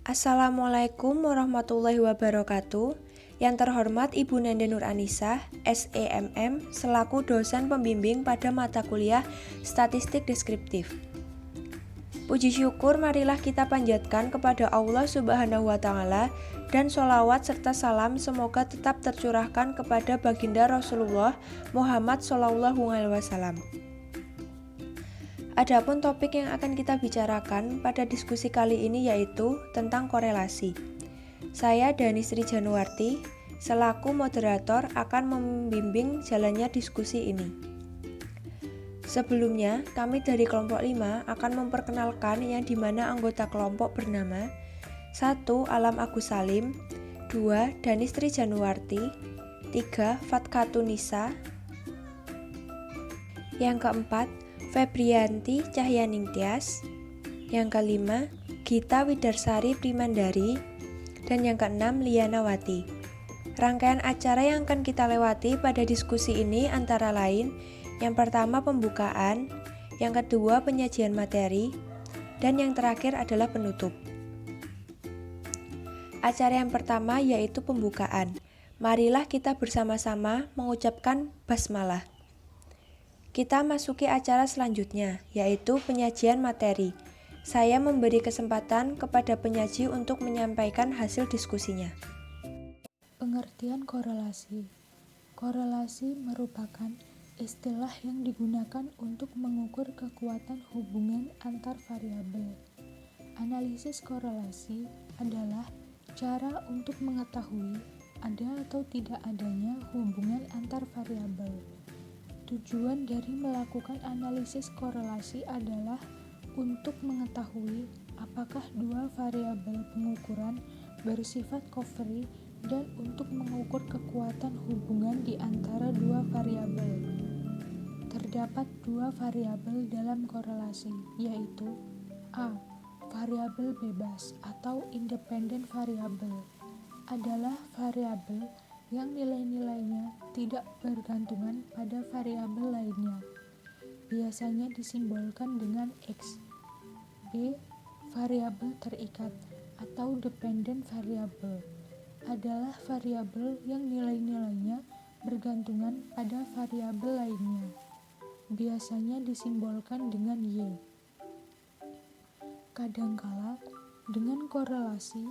Assalamualaikum warahmatullahi wabarakatuh. Yang terhormat Ibu Nende Nur Anisah, SEMM, selaku dosen pembimbing pada mata kuliah Statistik Deskriptif. Puji syukur marilah kita panjatkan kepada Allah Subhanahu wa Ta'ala dan sholawat serta salam semoga tetap tercurahkan kepada baginda Rasulullah Muhammad SAW. Adapun topik yang akan kita bicarakan pada diskusi kali ini yaitu tentang korelasi. Saya Dani Sri Januarti, selaku moderator akan membimbing jalannya diskusi ini. Sebelumnya, kami dari kelompok 5 akan memperkenalkan yang dimana anggota kelompok bernama 1. Alam Agus Salim, 2. Dani Sri Januarti, 3. Fatkatunisa, yang keempat Febrianti Cahyaningtyas, yang kelima Gita Widarsari Primandari, dan yang keenam Liana Wati. Rangkaian acara yang akan kita lewati pada diskusi ini antara lain yang pertama pembukaan, yang kedua penyajian materi, dan yang terakhir adalah penutup. Acara yang pertama yaitu pembukaan. Marilah kita bersama-sama mengucapkan basmalah. Kita masuki acara selanjutnya, yaitu penyajian materi. Saya memberi kesempatan kepada penyaji untuk menyampaikan hasil diskusinya. Pengertian korelasi. Korelasi merupakan istilah yang digunakan untuk mengukur kekuatan hubungan antar variabel. Analisis korelasi adalah cara untuk mengetahui ada atau tidak adanya hubungan antar variabel. Tujuan dari melakukan analisis korelasi adalah untuk mengetahui apakah dua variabel pengukuran bersifat covary dan untuk mengukur kekuatan hubungan di antara dua variabel. Terdapat dua variabel dalam korelasi, yaitu A. Variabel bebas atau independent variable adalah variabel yang nilai-nilainya tidak bergantungan pada variabel lainnya, biasanya disimbolkan dengan X. B. Variabel terikat atau dependent variable adalah variabel yang nilai-nilainya bergantungan pada variabel lainnya, biasanya disimbolkan dengan Y. Kadangkala, dengan korelasi,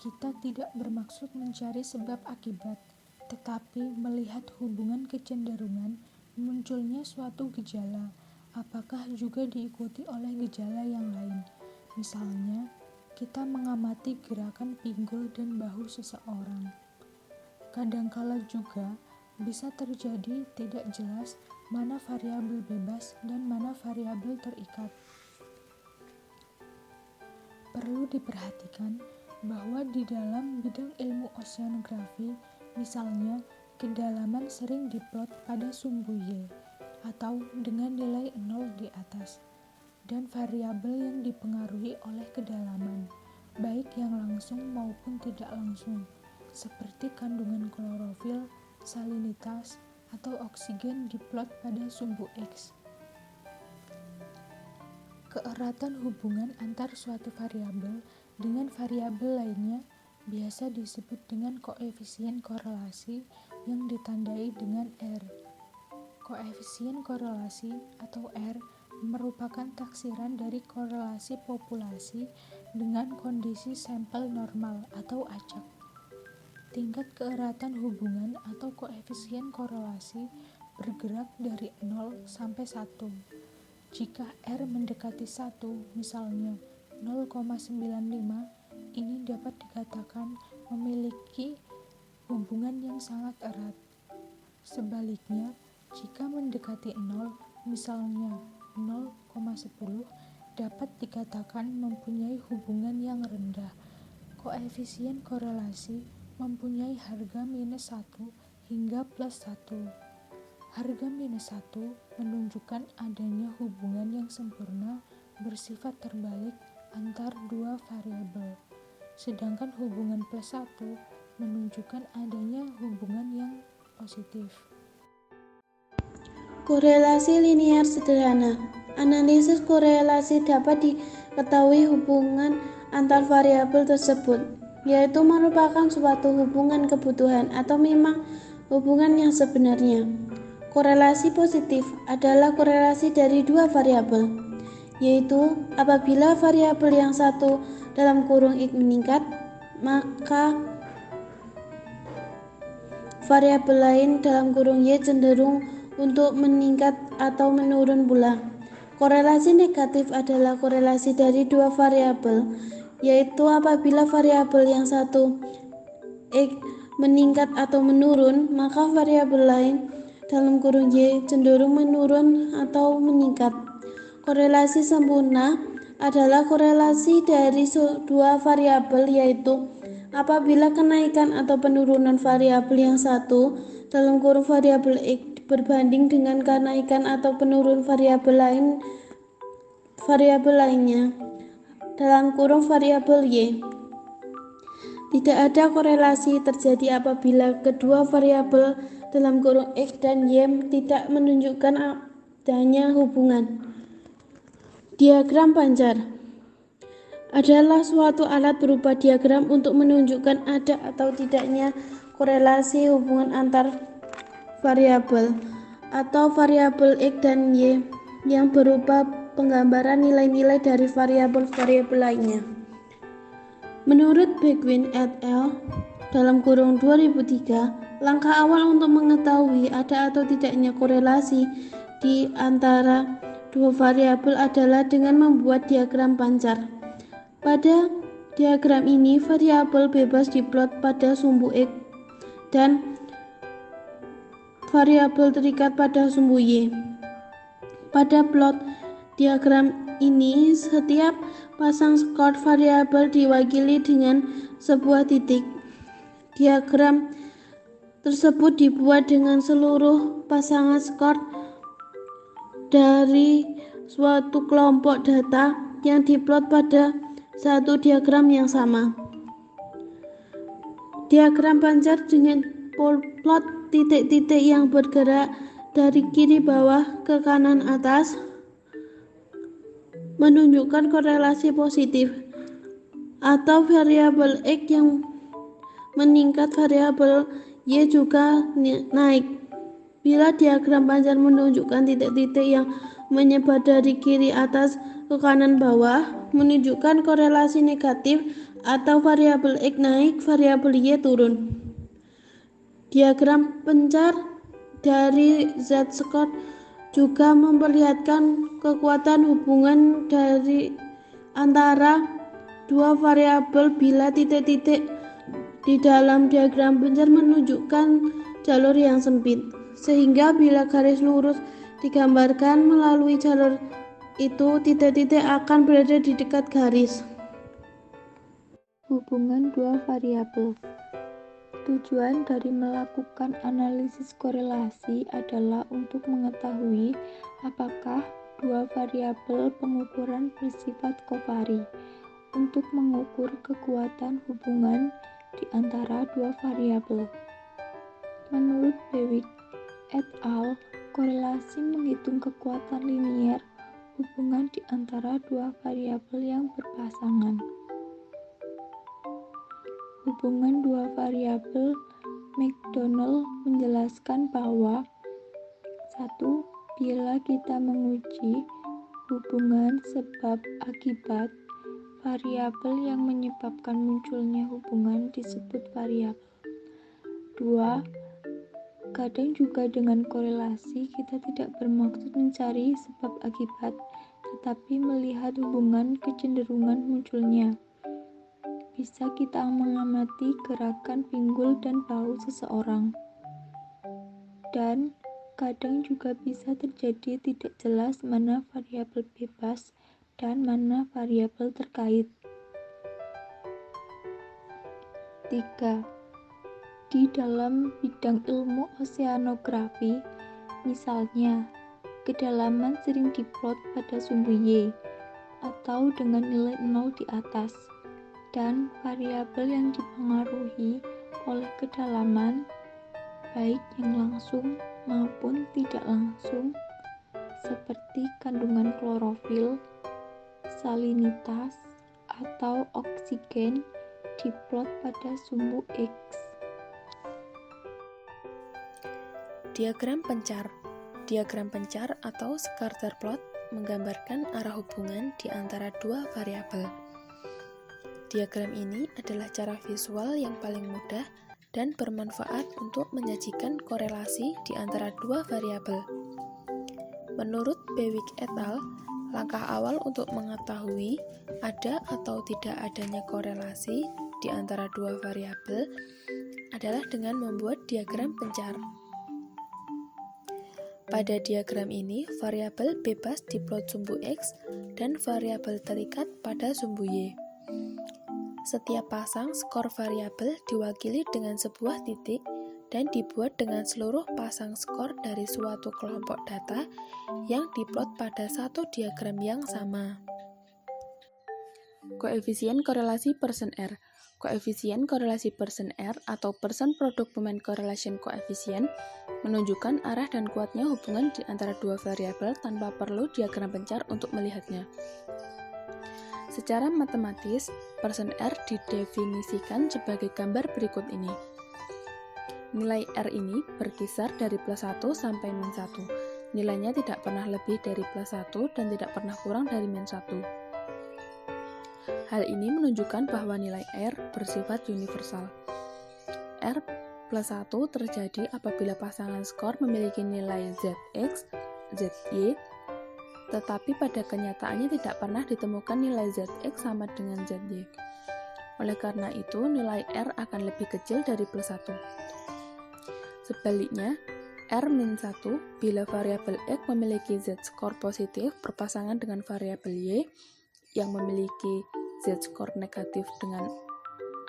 kita tidak bermaksud mencari sebab akibat, tetapi melihat hubungan kecenderungan munculnya suatu gejala, apakah juga diikuti oleh gejala yang lain. Misalnya, kita mengamati gerakan pinggul dan bahu seseorang. Kadangkala juga bisa terjadi tidak jelas mana variabel bebas dan mana variabel terikat. Perlu diperhatikan bahwa di dalam bidang ilmu oceanografi, misalnya, kedalaman sering diplot pada sumbu Y atau dengan nilai 0 di atas, dan variabel yang dipengaruhi oleh kedalaman, baik yang langsung maupun tidak langsung, seperti kandungan klorofil, salinitas, atau oksigen diplot pada sumbu X. Keeratan hubungan antar suatu variabel dengan variabel lainnya biasa disebut dengan koefisien korelasi yang ditandai dengan R. Koefisien korelasi atau R merupakan taksiran dari korelasi populasi dengan kondisi sampel normal atau acak. Tingkat keeratan hubungan atau koefisien korelasi bergerak dari 0 sampai 1. Jika R mendekati 1, misalnya 0,95, ini dapat dikatakan memiliki hubungan yang sangat erat. Sebaliknya, jika mendekati 0, misalnya 0,10, dapat dikatakan mempunyai hubungan yang rendah. Koefisien korelasi mempunyai harga minus 1 hingga plus 1. Harga minus 1 menunjukkan adanya hubungan yang sempurna bersifat terbalik antar dua variabel, sedangkan hubungan plus 1 menunjukkan adanya hubungan yang positif. Korelasi linier sederhana. Analisis korelasi dapat diketahui hubungan antar variabel tersebut, yaitu merupakan suatu hubungan kebutuhan atau memang hubungan yang sebenarnya. Korelasi positif adalah korelasi dari dua variabel, yaitu apabila variabel yang satu (X) meningkat, maka variabel lain (Y) cenderung untuk meningkat atau menurun pula. Korelasi negatif adalah korelasi dari dua variabel, yaitu apabila variabel yang satu X meningkat atau menurun, maka variabel lain (Y) cenderung menurun atau meningkat. Korelasi sempurna adalah korelasi dari dua variabel, yaitu apabila kenaikan atau penurunan variabel yang satu (variabel X) berbanding dengan kenaikan atau penurunan variabel lainnya (variabel Y). Tidak ada korelasi terjadi apabila kedua variabel (X dan Y) tidak menunjukkan adanya hubungan. Diagram pancar adalah suatu alat berupa diagram untuk menunjukkan ada atau tidaknya korelasi hubungan antar variabel atau variabel X dan Y yang berupa penggambaran nilai-nilai dari variabel-variabel lainnya. Menurut Baldwin et al. 2003, langkah awal untuk mengetahui ada atau tidaknya korelasi di antara dua variabel adalah dengan membuat diagram pancar. Pada diagram ini, variabel bebas diplot pada sumbu X dan variabel terikat pada sumbu Y. Pada plot diagram ini, setiap pasang skor variabel diwakili dengan sebuah titik. Diagram tersebut dibuat dengan seluruh pasangan skor dari suatu kelompok data yang diplot pada satu diagram yang sama. Diagram pancar dengan plot titik-titik yang bergerak dari kiri bawah ke kanan atas menunjukkan korelasi positif, atau variabel X yang meningkat, variabel Y juga naik. Bila diagram pancar menunjukkan titik-titik yang menyebar dari kiri atas ke kanan bawah, menunjukkan korelasi negatif, atau variabel X naik, variabel Y turun. Diagram pancar dari Z-score juga memperlihatkan kekuatan hubungan dari antara dua variabel bila titik-titik di dalam diagram pancar menunjukkan jalur yang sempit, sehingga bila garis lurus digambarkan melalui jalur itu, titik-titik akan berada di dekat garis. Hubungan dua variabel. Tujuan dari melakukan analisis korelasi adalah untuk mengetahui apakah dua variabel pengukuran bersifat kovari, untuk mengukur kekuatan hubungan di antara dua variabel. Menurut Bewick et al., korelasi menghitung kekuatan linier hubungan di antara dua variabel yang berpasangan. Hubungan dua variabel, McDonald menjelaskan bahwa 1. Bila kita menguji hubungan sebab akibat, variabel yang menyebabkan munculnya hubungan disebut variabel. 2. Kadang juga dengan korelasi kita tidak bermaksud mencari sebab akibat, tetapi melihat hubungan kecenderungan munculnya. Bisa kita mengamati gerakan pinggul dan bahu seseorang. Dan kadang juga bisa terjadi tidak jelas mana variabel bebas dan mana variabel terkait. 3. Di dalam bidang ilmu oseanografi, misalnya, kedalaman sering diplot pada sumbu Y atau dengan nilai 0 di atas, dan variabel yang dipengaruhi oleh kedalaman, baik yang langsung maupun tidak langsung, seperti kandungan klorofil, salinitas, atau oksigen diplot pada sumbu X. Diagram pencar. Diagram pencar atau scatter plot menggambarkan arah hubungan di antara dua variabel. Diagram ini adalah cara visual yang paling mudah dan bermanfaat untuk menyajikan korelasi di antara dua variabel. Menurut Bewick et al., langkah awal untuk mengetahui ada atau tidak adanya korelasi di antara dua variabel adalah dengan membuat diagram pencar. Pada diagram ini, variabel bebas diplot sumbu X dan variabel terikat pada sumbu Y. Setiap pasang skor variabel diwakili dengan sebuah titik dan dibuat dengan seluruh pasang skor dari suatu kelompok data yang diplot pada satu diagram yang sama. Koefisien korelasi persen R. Koefisien korelasi persen R atau persen product moment correlation coefficient menunjukkan arah dan kuatnya hubungan di antara dua variabel tanpa perlu diagram pencar untuk melihatnya. Secara matematis, persen R didefinisikan sebagai gambar berikut ini. Nilai R ini berkisar dari +1 sampai -1. Nilainya tidak pernah lebih dari +1 dan tidak pernah kurang dari -1. Hal ini menunjukkan bahwa nilai R bersifat universal. R +1 terjadi apabila pasangan skor memiliki nilai Zx, Zy, tetapi pada kenyataannya tidak pernah ditemukan nilai Zx sama dengan Zy. Oleh karena itu, nilai R akan lebih kecil dari +1. Sebaliknya, R-1 bila variabel X memiliki Z-skor positif berpasangan dengan variabel Y yang memiliki Z-skor negatif dengan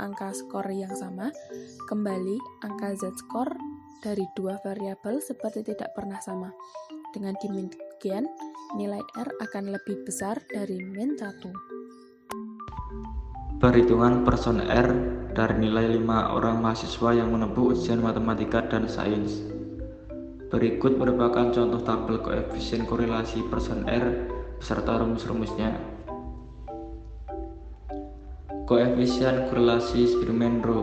angka skor yang sama, kembali angka Z-skor dari dua variabel seperti tidak pernah sama. Dengan demikian, nilai R akan lebih besar dari -1. Perhitungan persen R dari nilai 5 orang mahasiswa yang menempuh ujian matematika dan sains. Berikut merupakan contoh tabel koefisien korelasi persen R beserta rumus-rumusnya. Koefisien korelasi Spearman-Rho.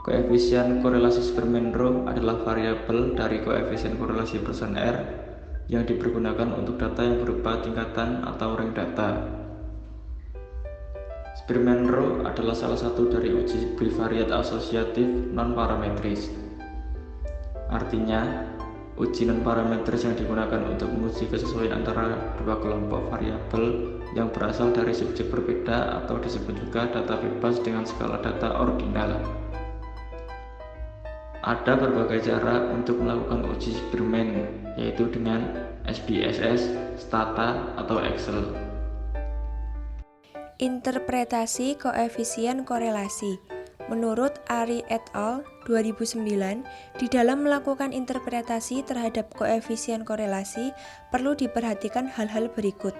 Koefisien korelasi Spearman-Rho adalah variabel dari koefisien korelasi persen R yang dipergunakan untuk data yang berupa tingkatan atau rank data. Spearman-Rho adalah salah satu dari uji bivariat asosiatif non-parametris. Artinya, uji non-parametris yang digunakan untuk menguji kesesuaian antara dua kelompok variabel yang berasal dari subjek berbeda atau disebut juga data bebas dengan skala data ordinal. Ada berbagai cara untuk melakukan uji Spearman, yaitu dengan SPSS, Stata, atau Excel. Interpretasi koefisien korelasi. Menurut Ari et al. 2009, di dalam melakukan interpretasi terhadap koefisien korelasi perlu diperhatikan hal-hal berikut.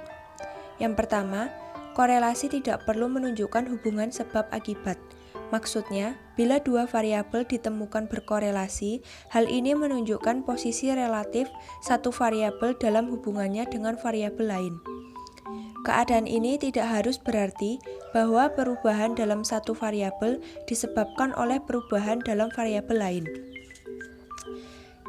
Yang pertama, korelasi tidak perlu menunjukkan hubungan sebab akibat. Maksudnya, bila dua variabel ditemukan berkorelasi, hal ini menunjukkan posisi relatif satu variabel dalam hubungannya dengan variabel lain. Keadaan ini tidak harus berarti bahwa perubahan dalam satu variabel disebabkan oleh perubahan dalam variabel lain.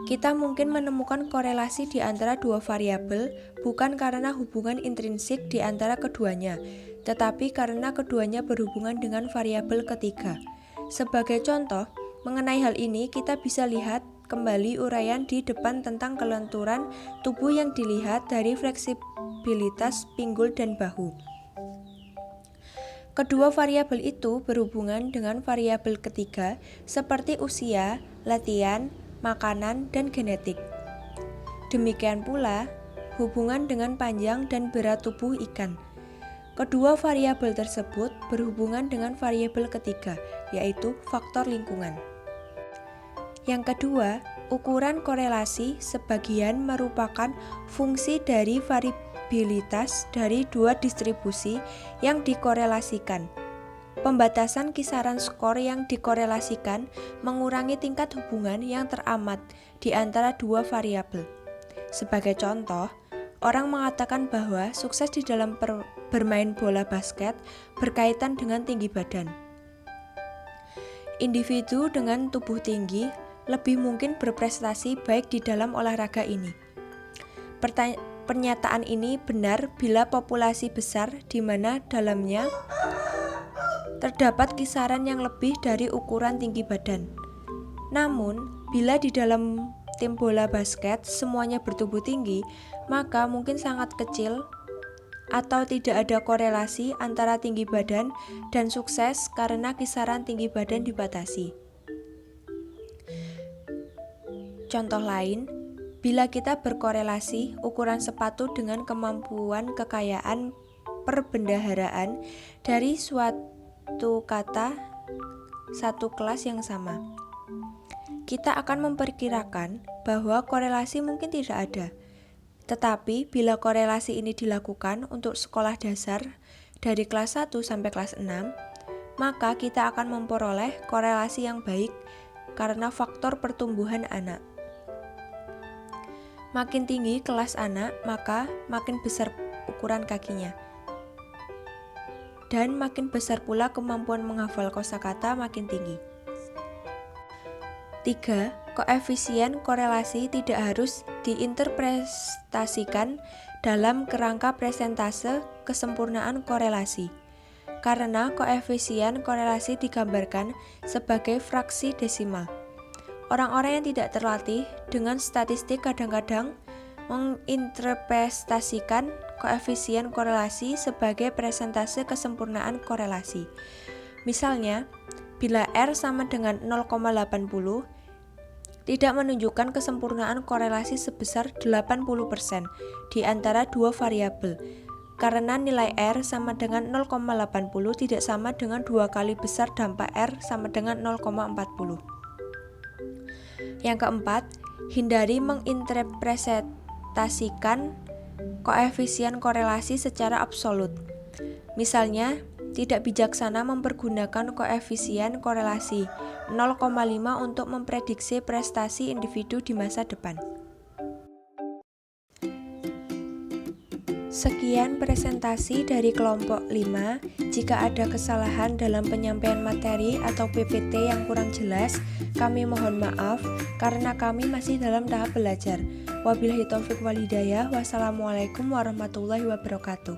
Kita mungkin menemukan korelasi di antara dua variabel bukan karena hubungan intrinsik di antara keduanya, tetapi karena keduanya berhubungan dengan variabel ketiga. Sebagai contoh, mengenai hal ini kita bisa lihat kembali uraian di depan tentang kelenturan tubuh yang dilihat dari fleksibilitas pinggul dan bahu. Kedua variabel itu berhubungan dengan variabel ketiga seperti usia, latihan, makanan, dan genetik. Demikian pula hubungan dengan panjang dan berat tubuh ikan. Kedua variabel tersebut berhubungan dengan variabel ketiga, yaitu faktor lingkungan. Yang kedua, ukuran korelasi sebagian merupakan fungsi dari variabilitas dari dua distribusi yang dikorelasikan. Pembatasan kisaran skor yang dikorelasikan mengurangi tingkat hubungan yang teramat di antara dua variabel. Sebagai contoh, orang mengatakan bahwa sukses di dalam bermain bola basket berkaitan dengan tinggi badan. Individu dengan tubuh tinggi lebih mungkin berprestasi baik di dalam olahraga ini. Pernyataan ini benar bila populasi besar di mana dalamnya terdapat kisaran yang lebih dari ukuran tinggi badan. Namun, bila di dalam tim bola basket semuanya bertubuh tinggi, maka mungkin sangat kecil atau tidak ada korelasi antara tinggi badan dan sukses karena kisaran tinggi badan dibatasi. Contoh lain, bila kita berkorelasi ukuran sepatu dengan kemampuan kekayaan perbendaharaan dari suatu kata satu kelas yang sama, kita akan memperkirakan bahwa korelasi mungkin tidak ada. Tetapi bila korelasi ini dilakukan untuk sekolah dasar dari kelas 1 sampai kelas 6, maka kita akan memperoleh korelasi yang baik karena faktor pertumbuhan anak. Makin tinggi kelas anak, maka makin besar ukuran kakinya. Dan makin besar pula kemampuan menghafal kosakata makin tinggi. 3. Koefisien korelasi tidak harus diinterpretasikan dalam kerangka persentase kesempurnaan korelasi, karena koefisien korelasi digambarkan sebagai fraksi desimal. Orang-orang yang tidak terlatih dengan statistik kadang-kadang menginterpretasikan koefisien korelasi sebagai persentase kesempurnaan korelasi. Misalnya, bila R sama dengan 0,80, tidak menunjukkan kesempurnaan korelasi sebesar 80% di antara dua variabel, karena nilai R sama dengan 0,80 tidak sama dengan 2 kali besar dampak R sama dengan 0,40. Yang keempat, hindari menginterpretasikan koefisien korelasi secara absolut. Misalnya, tidak bijaksana mempergunakan koefisien korelasi 0,5 untuk memprediksi prestasi individu di masa depan. Sekian presentasi dari kelompok 5. Jika ada kesalahan dalam penyampaian materi atau PPT yang kurang jelas, kami mohon maaf karena kami masih dalam tahap belajar. Wabillahi taufik wal hidayah. Wassalamualaikum warahmatullahi wabarakatuh.